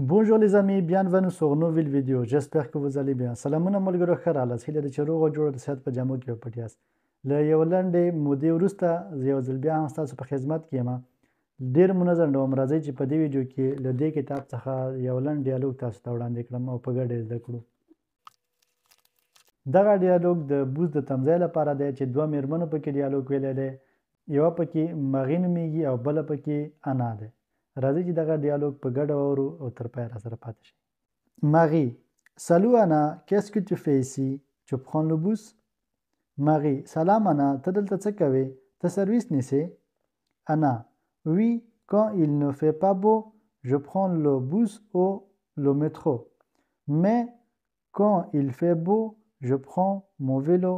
Bonjour les amis, bienvenue sur une nouvelle vidéo. J'espère que vous allez bien. سلامونه ملګرو ښه راغلاست. هیله ده چې روغ او جوړ د صحت په جامو کې وپټ یاست. له یو لنډې مودې وروسته زه یو ځل بیا هم ستاسو په خدمت کې یم. ډېر منظم ډول راځئ چې په دې ویډیو کې له دې کتاب څخه یو لنډ ډیالوګ تاسو ته وړاندې کړم او په ګډه یې زده کړو. دغه ډیالوګ د بوس د تمځای لپاره دی چې دوه مېرمنو پکې ډیالوګ ویلی دی. یوه پکې مغې نومیږي او بله پکې انا دی. راځئ چې دغه ډیالوګ په ګډه واورو او تر پایه راسره پاتې شئ. Marie, salut Anna, qu'est-ce que tu fais ici? Tu prends le bus? Marie, salam Anna, t'as delta tsakawe, ta service nissé? Anna, oui, quand il ne fait pas beau, je prends le bus ou le métro. Mais quand il fait beau, je prends mon vélo.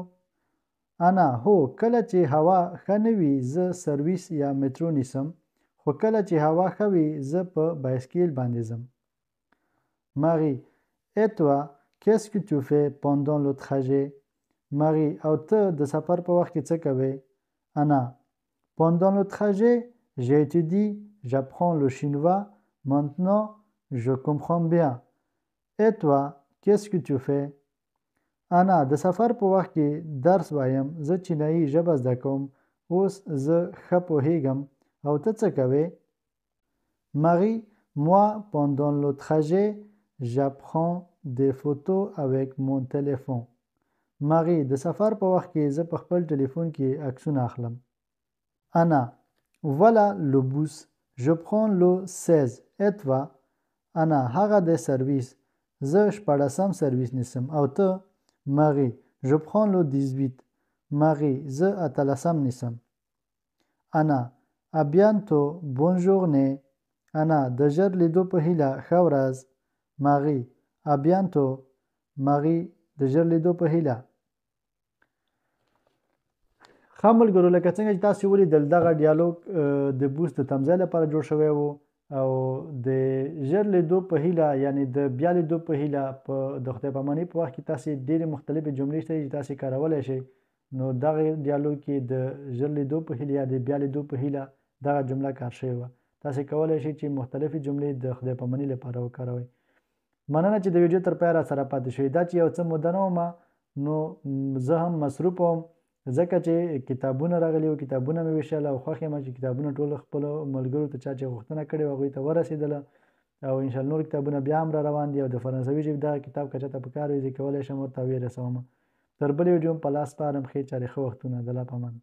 Anna, ho, kala che hawa khanewi ze service ya metro nisam, ho kala che hawa khawi ze pa bicycle bandizam. Marie, et toi, qu'est-ce que tu fais pendant le trajet? Marie, او ته د سفر په وخت کې څه کوې؟ Anna, pendant le trajet, j'étudie, j'apprends le chinois, maintenant je comprends bien. Et toi, qu'est-ce que tu fais? Anna, د سفر په وخت کې درس وایم، زه چینایي ژبه زده کوم، اوس زه ښه پوهیږم، او ته څه کوې؟ Marie, moi, pendant le trajet, j'apprends des photos avec mon téléphone. Marie, د سفر په وخت کې زه په خپل ټلیفون کې عکسونه اخلم. Anna, voilà le bus. Je prends le 16. Et toi? Anna, هغه د سرویس. زه شپاړسم سرویس نیسم. او ته؟ Marie, je prends le 18. Marie, زه اتلسم نیسم. Anna, à bientôt. Bonne journée. Anna, د ژر لیدو په هیله. ښه ورځ. Marie, à bientôt. Marie, د ژر لیدو په هیله. ښه ملګرو، لکه څنګه چې تاسو ولیدل دغه ډیالوګ د بوس د تمځای لپاره جوړ شوی و او د ژر لیدو په هیله یعنی د بیا لیدو په هیله په د خدای پامانۍ په وخت کې تاسې ډېرې مختلفې جملې شته چې تاسې کارولی شئ. نو دغه ډیالوګ کې د ژر لیدو په هیله یا د بیا لیدو په هیله دغه جمله کار شوې وه. تاسې کولی شئ چې مختلفې جملې د خدای پامانۍ لپاره وکاروئ. مننه چې د ویډیو تر پایه راسره پاتې شوئ. دا چې یو څه موده نه ومه نو زه هم مصروف وم ځکه چې کتابونه راغلي وو، کتابونه مې ویشل او خوښ یم چې کتابونه ټول خپلو ملګرو ته چا چې غوښتنه کړې وه هغوی ته ورسېدله او انشاءالله نور کتابونه بیا هم را روان دي او د فرانسوي ژبې دغه کتاب که چاته په کار وي زه کولی شم ورته ویې رسوم. تر بلې ویډیو هم په لاس سپارم. ښې چارې، ښه وختونه. د الله په امان.